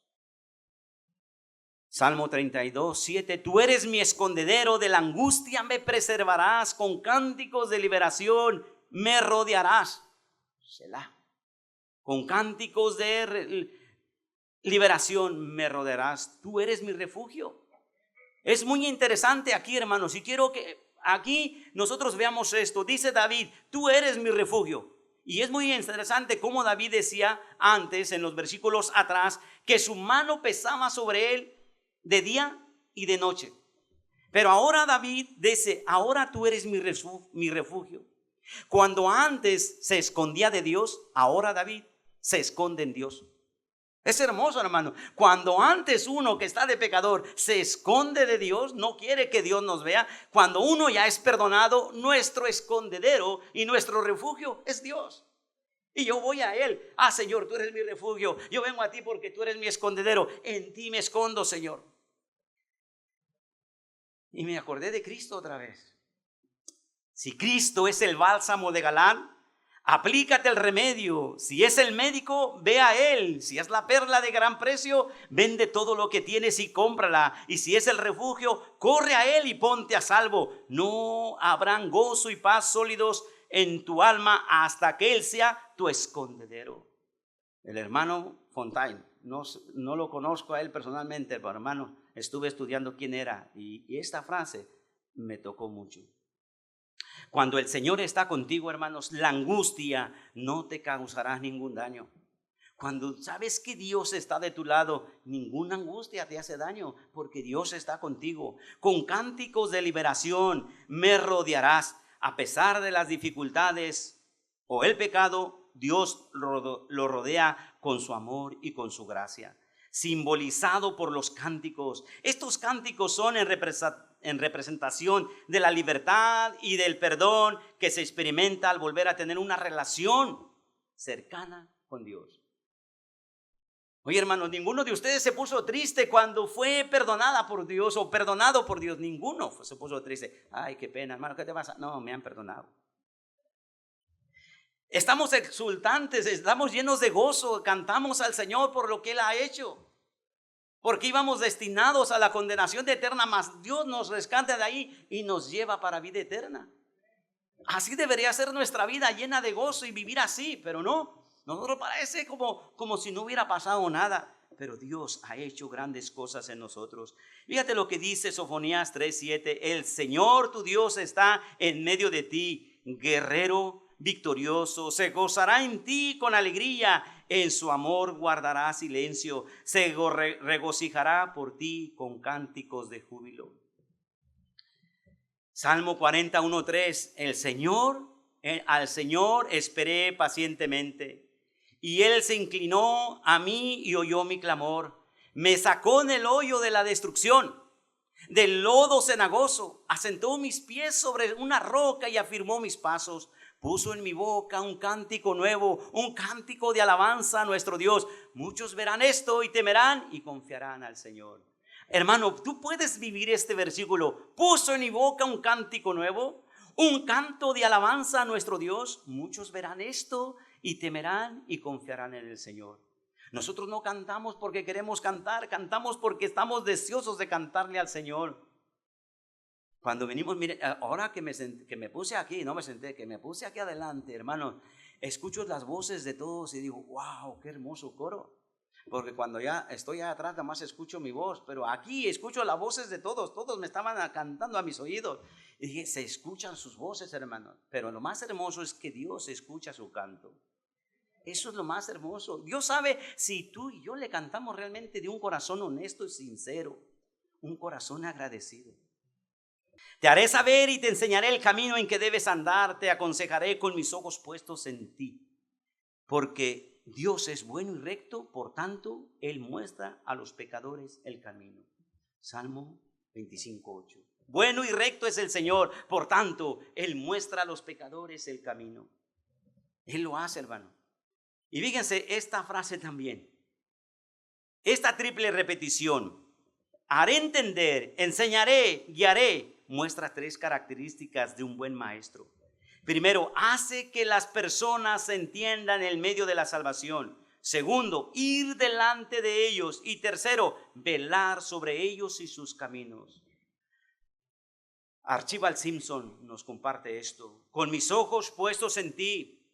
Salmo 32:7: tú eres mi escondedero, de la angustia me preservarás, con cánticos de liberación me rodearás. Selah. Con cánticos de liberación me rodearás. Tú eres mi refugio. Es muy interesante aquí, hermanos, y quiero que aquí nosotros veamos esto. Dice David: tú eres mi refugio. Y es muy interesante cómo David decía antes, en los versículos atrás, que su mano pesaba sobre él de día y de noche. Pero ahora David dice: ahora tú eres mi refugio. Cuando antes se escondía de Dios, ahora David se esconde en Dios. Es hermoso, hermano. Cuando antes uno que está de pecador se esconde de Dios, no quiere que Dios nos vea. Cuando uno ya es perdonado, nuestro escondedero y nuestro refugio es Dios. Y yo voy a Él. Señor, tú eres mi refugio. Yo vengo a ti porque tú eres mi escondedero. En ti me escondo, Señor. Y me acordé de Cristo otra vez. Si Cristo es el bálsamo de Galán, aplícate el remedio. Si es el médico, ve a Él. Si es la perla de gran precio, vende todo lo que tienes y cómprala. Y si es el refugio, corre a Él y ponte a salvo. No habrán gozo y paz sólidos en tu alma hasta que Él sea tu escondedero. El hermano Fontaine, no lo conozco a él personalmente, pero hermano, estuve estudiando quién era y esta frase me tocó mucho. Cuando el Señor está contigo, hermanos, la angustia no te causará ningún daño. Cuando sabes que Dios está de tu lado, ninguna angustia te hace daño, porque Dios está contigo. Con cánticos de liberación me rodearás. A pesar de las dificultades o el pecado, Dios lo rodea con su amor y con su gracia, simbolizado por los cánticos. Estos cánticos son en representación de la libertad y del perdón que se experimenta al volver a tener una relación cercana con Dios. Oye, hermanos, ninguno de ustedes se puso triste cuando fue perdonada por Dios o perdonado por Dios. Ninguno se puso triste. Ay, qué pena, hermano, ¿qué te pasa? No, me han perdonado. Estamos exultantes, estamos llenos de gozo, cantamos al Señor por lo que Él ha hecho. Porque íbamos destinados a la condenación eterna, mas Dios nos rescata de ahí y nos lleva para vida eterna. Así debería ser nuestra vida, llena de gozo y vivir así, pero no. Nosotros parece como si no hubiera pasado nada, pero Dios ha hecho grandes cosas en nosotros. Fíjate lo que dice Sofonías 3:7: el Señor tu Dios está en medio de ti, guerrero victorioso, se gozará en ti con alegría, en su amor guardará silencio, se regocijará por ti con cánticos de júbilo. Salmo 41:3: al Señor esperé pacientemente, y Él se inclinó a mí y oyó mi clamor. Me sacó del hoyo de la destrucción, del lodo cenagoso. Asentó mis pies sobre una roca y afirmó mis pasos. Puso en mi boca un cántico nuevo, un cántico de alabanza a nuestro Dios. Muchos verán esto y temerán y confiarán al Señor. Hermano, tú puedes vivir este versículo. Puso en mi boca un cántico nuevo, un canto de alabanza a nuestro Dios. Muchos verán esto y temerán y confiarán en el Señor. Nosotros no cantamos porque queremos cantar, cantamos porque estamos deseosos de cantarle al Señor. Cuando venimos, mire, ahora que me puse aquí, no me senté, que me puse aquí adelante, hermano, escucho las voces de todos y digo, wow, qué hermoso coro. Porque cuando ya estoy atrás, nada más escucho mi voz, pero aquí escucho las voces de todos, todos me estaban cantando a mis oídos. Y dije, se escuchan sus voces, hermano, pero lo más hermoso es que Dios escucha su canto. Eso es lo más hermoso. Dios sabe si tú y yo le cantamos realmente de un corazón honesto y sincero, un corazón agradecido. Te haré saber y te enseñaré el camino en que debes andar, te aconsejaré con mis ojos puestos en ti. Porque Dios es bueno y recto, por tanto, Él muestra a los pecadores el camino. Salmo 25:8. Bueno y recto es el Señor, por tanto, Él muestra a los pecadores el camino. Él lo hace, hermano. Y fíjense esta frase también, esta triple repetición: haré entender, enseñaré, guiaré, muestra tres características de un buen maestro. Primero, hace que las personas entiendan el medio de la salvación. Segundo, ir delante de ellos. Y tercero, velar sobre ellos y sus caminos. Archibald Simpson nos comparte esto. Con mis ojos puestos en ti,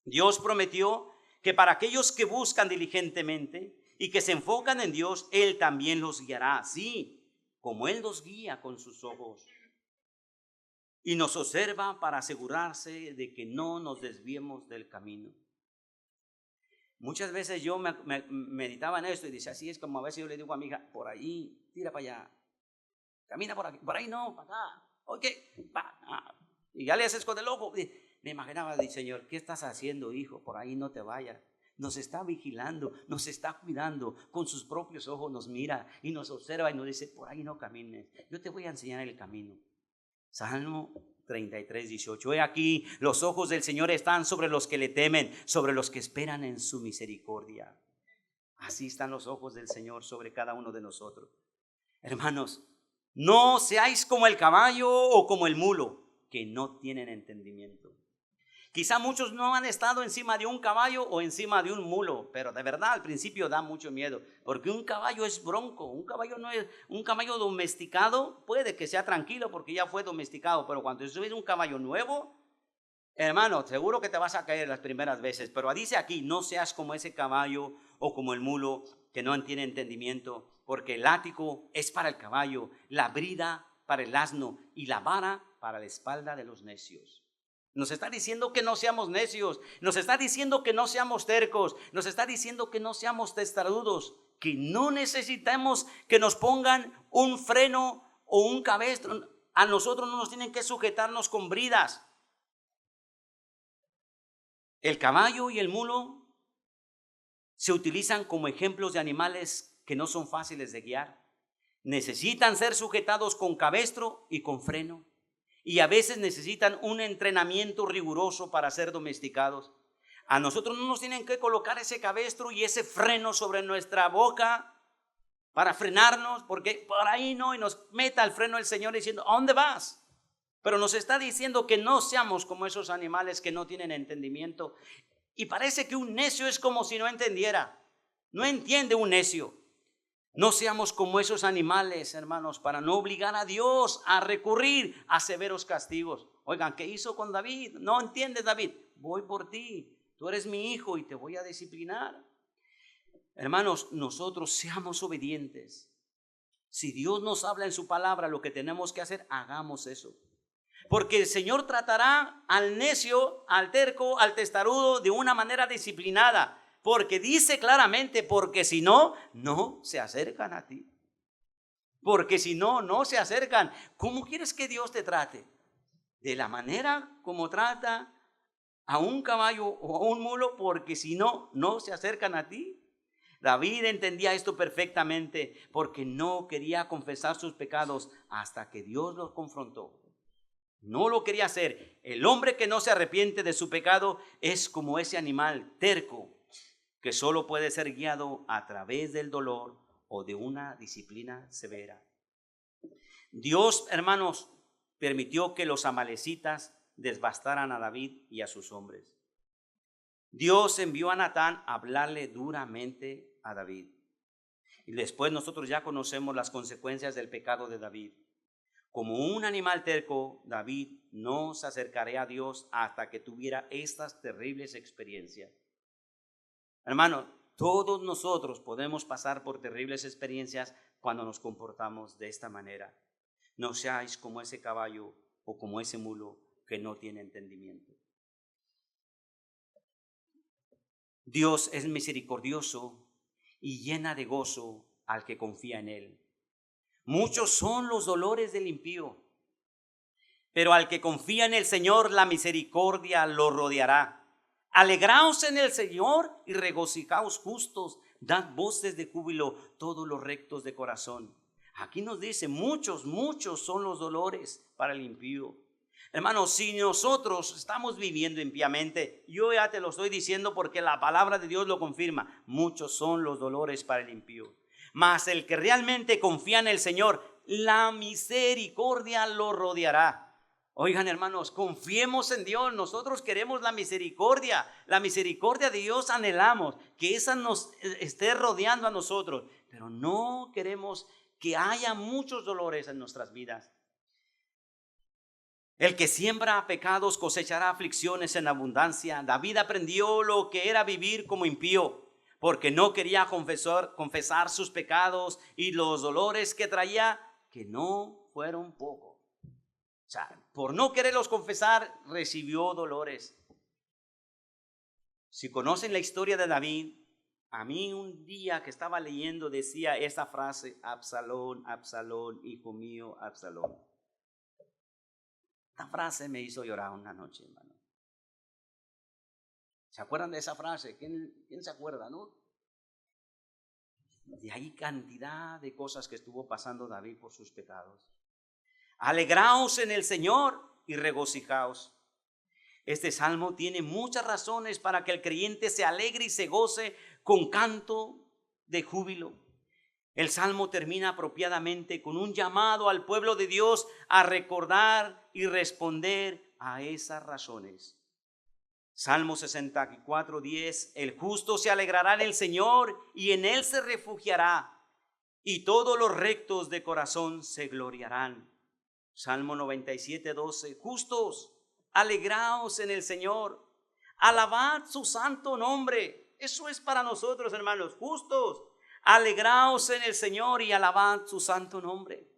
Dios prometió que para aquellos que buscan diligentemente y que se enfocan en Dios, Él también los guiará, sí, como Él los guía con sus ojos. Y nos observa para asegurarse de que no nos desviemos del camino. Muchas veces yo meditaba en esto y decía, así es como a veces yo le digo a mi hija, por ahí, tira para allá, camina por aquí, por ahí no, para acá, ok, y ya le haces con el ojo. Me imaginaba, Señor, ¿qué estás haciendo, hijo? Por ahí no te vayas. Nos está vigilando, nos está cuidando, con sus propios ojos nos mira y nos observa y nos dice, por ahí no camines, yo te voy a enseñar el camino. Salmo 33:18. He aquí, los ojos del Señor están sobre los que le temen, sobre los que esperan en su misericordia. Así están los ojos del Señor sobre cada uno de nosotros. Hermanos, no seáis como el caballo o como el mulo, que no tienen entendimiento. Quizá muchos no han estado encima de un caballo o encima de un mulo, pero de verdad al principio da mucho miedo, porque un caballo es bronco, un caballo no es un caballo domesticado, puede que sea tranquilo porque ya fue domesticado, pero cuando subes un caballo nuevo, hermano, seguro que te vas a caer las primeras veces, pero dice aquí, no seas como ese caballo o como el mulo que no tiene entendimiento, porque el látigo es para el caballo, la brida para el asno y la vara para la espalda de los necios. Nos está diciendo que no seamos necios, nos está diciendo que no seamos tercos, nos está diciendo que no seamos testarudos, que no necesitamos que nos pongan un freno o un cabestro. A nosotros no nos tienen que sujetarnos con bridas. El caballo y el mulo se utilizan como ejemplos de animales que no son fáciles de guiar. Necesitan ser sujetados con cabestro y con freno. Y a veces necesitan un entrenamiento riguroso para ser domesticados. A nosotros no nos tienen que colocar ese cabestro y ese freno sobre nuestra boca para frenarnos, porque por ahí no, y nos meta el freno el Señor diciendo, ¿a dónde vas? Pero nos está diciendo que no seamos como esos animales que no tienen entendimiento. Y parece que un necio es como si no entendiera. No entiende un necio. No seamos como esos animales, hermanos, para no obligar a Dios a recurrir a severos castigos. Oigan, ¿qué hizo con David? No entiendes, David. Voy por ti. Tú eres mi hijo y te voy a disciplinar. Hermanos, nosotros seamos obedientes. Si Dios nos habla en su palabra, lo que tenemos que hacer, hagamos eso. Porque el Señor tratará al necio, al terco, al testarudo de una manera disciplinada. Porque dice claramente, porque si no, no se acercan a ti. Porque si no, no se acercan. ¿Cómo quieres que Dios te trate? De la manera como trata a un caballo o a un mulo, porque si no, no se acercan a ti. David entendía esto perfectamente porque no quería confesar sus pecados hasta que Dios los confrontó. No lo quería hacer. El hombre que no se arrepiente de su pecado es como ese animal terco que solo puede ser guiado a través del dolor o de una disciplina severa. Dios, hermanos, permitió que los amalecitas devastaran a David y a sus hombres. Dios envió a Natán a hablarle duramente a David. Y después nosotros ya conocemos las consecuencias del pecado de David. Como un animal terco, David no se acercaría a Dios hasta que tuviera estas terribles experiencias. Hermano, todos nosotros podemos pasar por terribles experiencias cuando nos comportamos de esta manera. No seáis como ese caballo o como ese mulo que no tiene entendimiento. Dios es misericordioso y llena de gozo al que confía en Él. Muchos son los dolores del impío, pero al que confía en el Señor, la misericordia lo rodeará. Alegraos en el Señor y regocijaos justos, dad voces de júbilo todos los rectos de corazón. Aquí nos dice, muchos son los dolores para el impío. Hermanos, si nosotros estamos viviendo impíamente, yo ya te lo estoy diciendo porque la palabra de Dios lo confirma, muchos son los dolores para el impío. Mas el que realmente confía en el Señor, la misericordia lo rodeará. Oigan, hermanos, confiemos en Dios. Nosotros queremos la misericordia de Dios anhelamos, que esa nos esté rodeando a nosotros, pero no queremos que haya muchos dolores en nuestras vidas. El que siembra pecados cosechará aflicciones en abundancia. David aprendió lo que era vivir como impío, porque no quería confesar sus pecados y los dolores que traía, que no fueron pocos. O sea, por no quererlos confesar, recibió dolores. Si conocen la historia de David, a mí un día que estaba leyendo decía esa frase: Absalón, Absalón, hijo mío, Absalón. Esta frase me hizo llorar una noche, hermano. ¿Se acuerdan de esa frase? ¿Quién se acuerda, no? De ahí cantidad de cosas que estuvo pasando David por sus pecados. Alegraos en el Señor y regocijaos. Este salmo tiene muchas razones para que el creyente se alegre y se goce con canto de júbilo. El salmo termina apropiadamente con un llamado al pueblo de Dios a recordar y responder a esas razones. Salmo 64:10, el justo se alegrará en el Señor y en él se refugiará, y todos los rectos de corazón se gloriarán. Salmo 97:12, justos, alegraos en el Señor, alabad su santo nombre. Eso es para nosotros, hermanos, justos, alegraos en el Señor y alabad su santo nombre.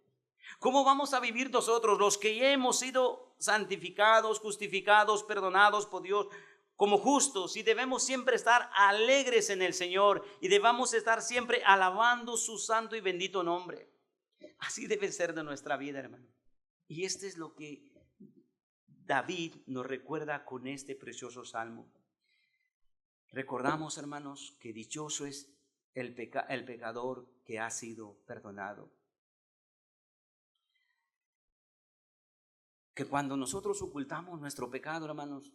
¿Cómo vamos a vivir nosotros, los que ya hemos sido santificados, justificados, perdonados por Dios, como justos? Y debemos siempre estar alegres en el Señor y debemos estar siempre alabando su santo y bendito nombre. Así debe ser de nuestra vida, hermano. Y este es lo que David nos recuerda con este precioso salmo. Recordamos, hermanos, que dichoso es el pecador que ha sido perdonado. Que cuando nosotros ocultamos nuestro pecado, hermanos,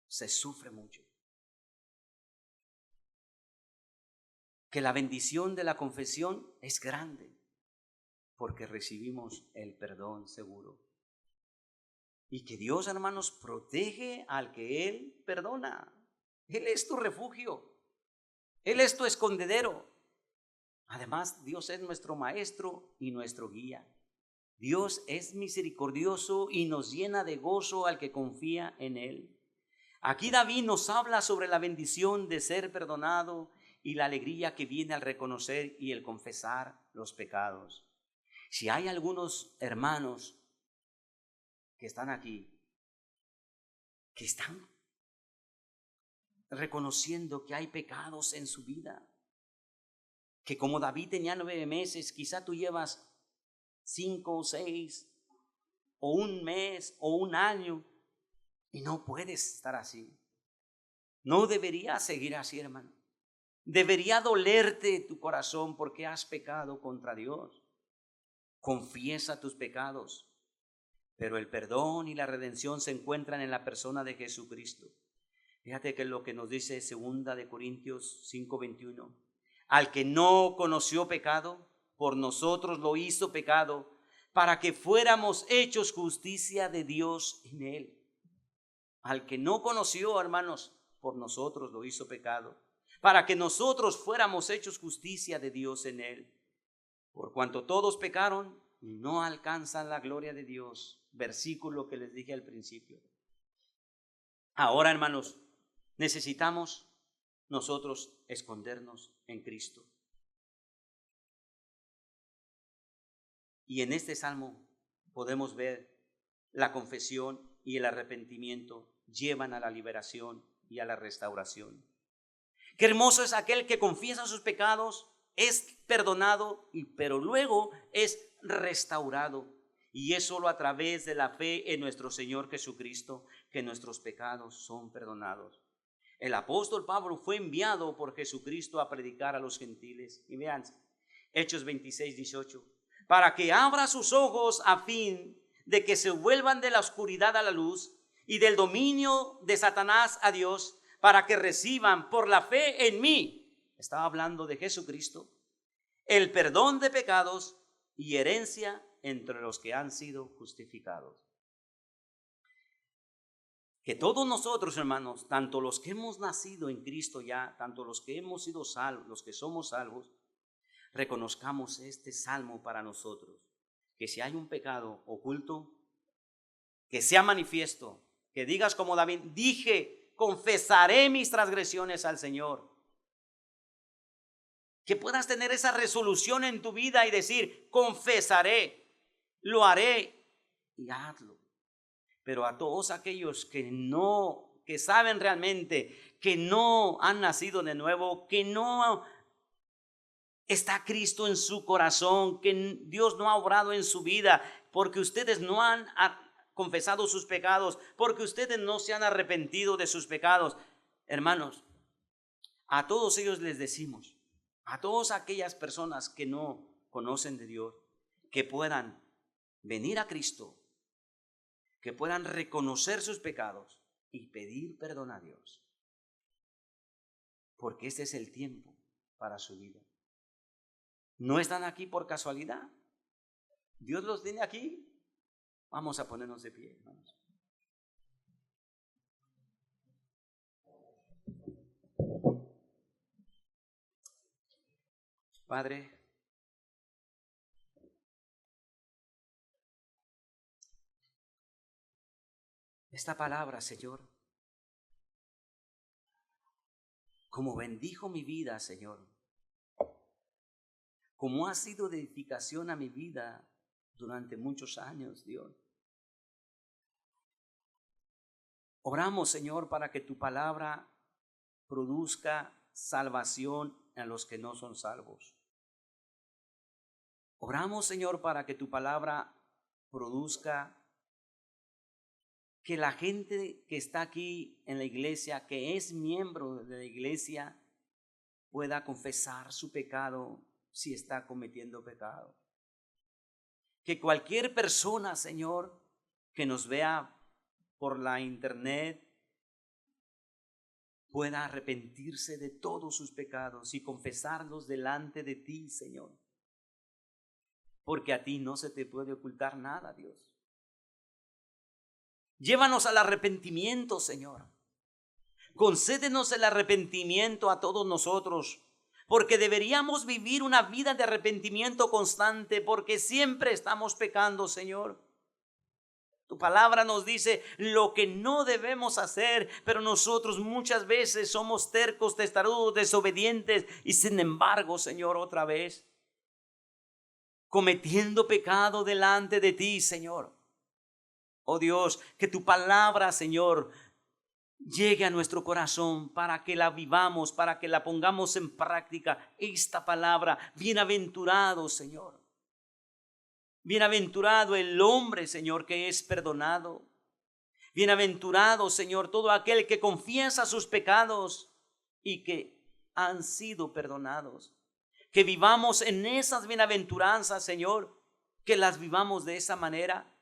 se sufre mucho. Que la bendición de la confesión es grande, porque recibimos el perdón seguro. Y que Dios, hermanos, protege al que Él perdona. Él es tu refugio. Él es tu escondedero. Además, Dios es nuestro maestro y nuestro guía. Dios es misericordioso y nos llena de gozo al que confía en Él. Aquí David nos habla sobre la bendición de ser perdonado y la alegría que viene al reconocer y el confesar los pecados. Si hay algunos hermanos que están aquí, que están reconociendo que hay pecados en su vida, que como David tenía 9 meses, quizá tú llevas 5 o 6 o un mes o un año y no puedes estar así. No debería seguir así, hermano. Debería dolerte tu corazón porque has pecado contra Dios. Confiesa tus pecados. Pero el perdón y la redención se encuentran en la persona de Jesucristo. Fíjate que es lo que nos dice 2 Corintios 5:21. Al que no conoció pecado, por nosotros lo hizo pecado, para que fuéramos hechos justicia de Dios en él. Al que no conoció, hermanos, por nosotros lo hizo pecado, para que nosotros fuéramos hechos justicia de Dios en él. Por cuanto todos pecaron y no alcanzan la gloria de Dios. Versículo que les dije al principio. Ahora, hermanos, necesitamos nosotros escondernos en Cristo. Y en este salmo podemos ver la confesión y el arrepentimiento llevan a la liberación y a la restauración. Qué hermoso es aquel que confiesa sus pecados, es perdonado, pero luego es restaurado. Y es solo a través de la fe en nuestro Señor Jesucristo que nuestros pecados son perdonados. El apóstol Pablo fue enviado por Jesucristo a predicar a los gentiles. Y vean, Hechos 26:18. Para que abra sus ojos a fin de que se vuelvan de la oscuridad a la luz y del dominio de Satanás a Dios, para que reciban por la fe en mí, estaba hablando de Jesucristo, el perdón de pecados y herencia entre los que han sido justificados. Que todos nosotros, hermanos, tanto los que hemos nacido en Cristo ya, tanto los que hemos sido salvos, los que somos salvos, reconozcamos este salmo para nosotros. Que si hay un pecado oculto, que sea manifiesto, que digas como David, dije, confesaré mis transgresiones al Señor. Que puedas tener esa resolución en tu vida y decir, confesaré, lo haré y hazlo. Pero a todos aquellos que saben realmente que no han nacido de nuevo, que no está Cristo en su corazón, que Dios no ha obrado en su vida, porque ustedes no han confesado sus pecados, porque ustedes no se han arrepentido de sus pecados. Hermanos, a todos ellos les decimos, a todas aquellas personas que no conocen de Dios, que puedan venir a Cristo, que puedan reconocer sus pecados y pedir perdón a Dios, porque este es el tiempo para su vida. No están aquí por casualidad. Dios los tiene aquí. Vamos a ponernos de pie, hermanos. Padre, esta palabra, Señor, como bendijo mi vida, Señor, como ha sido de edificación a mi vida durante muchos años, Dios. Oramos, Señor, para que tu palabra produzca salvación en los que no son salvos. Oramos, Señor, para que tu palabra produzca que la gente que está aquí en la iglesia, que es miembro de la iglesia, pueda confesar su pecado si está cometiendo pecado. Que cualquier persona, Señor, que nos vea por la internet, pueda arrepentirse de todos sus pecados y confesarlos delante de ti, Señor. Porque a ti no se te puede ocultar nada, Dios. Llévanos al arrepentimiento, Señor. Concédenos el arrepentimiento a todos nosotros, porque deberíamos vivir una vida de arrepentimiento constante, porque siempre estamos pecando, Señor. Tu palabra nos dice lo que no debemos hacer, pero nosotros muchas veces somos tercos, testarudos, desobedientes y sin embargo, Señor, otra vez cometiendo pecado delante de ti, Señor. Oh Dios, que tu palabra, Señor, llegue a nuestro corazón para que la vivamos, para que la pongamos en práctica. Esta palabra, bienaventurado, Señor. Bienaventurado el hombre, Señor, que es perdonado. Bienaventurado, Señor, todo aquel que confiesa sus pecados y que han sido perdonados. Que vivamos en esas bienaventuranzas, Señor, que las vivamos de esa manera.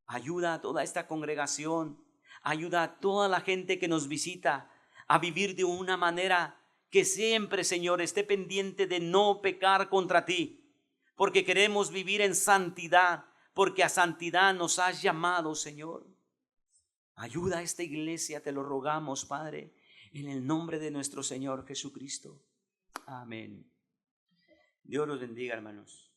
Ayuda a toda esta congregación, ayuda a toda la gente que nos visita a vivir de una manera que siempre, Señor, esté pendiente de no pecar contra ti, porque queremos vivir en santidad, porque a santidad nos has llamado, Señor. Ayuda a esta iglesia, te lo rogamos, Padre, en el nombre de nuestro Señor Jesucristo. Amén. Dios los bendiga, hermanos.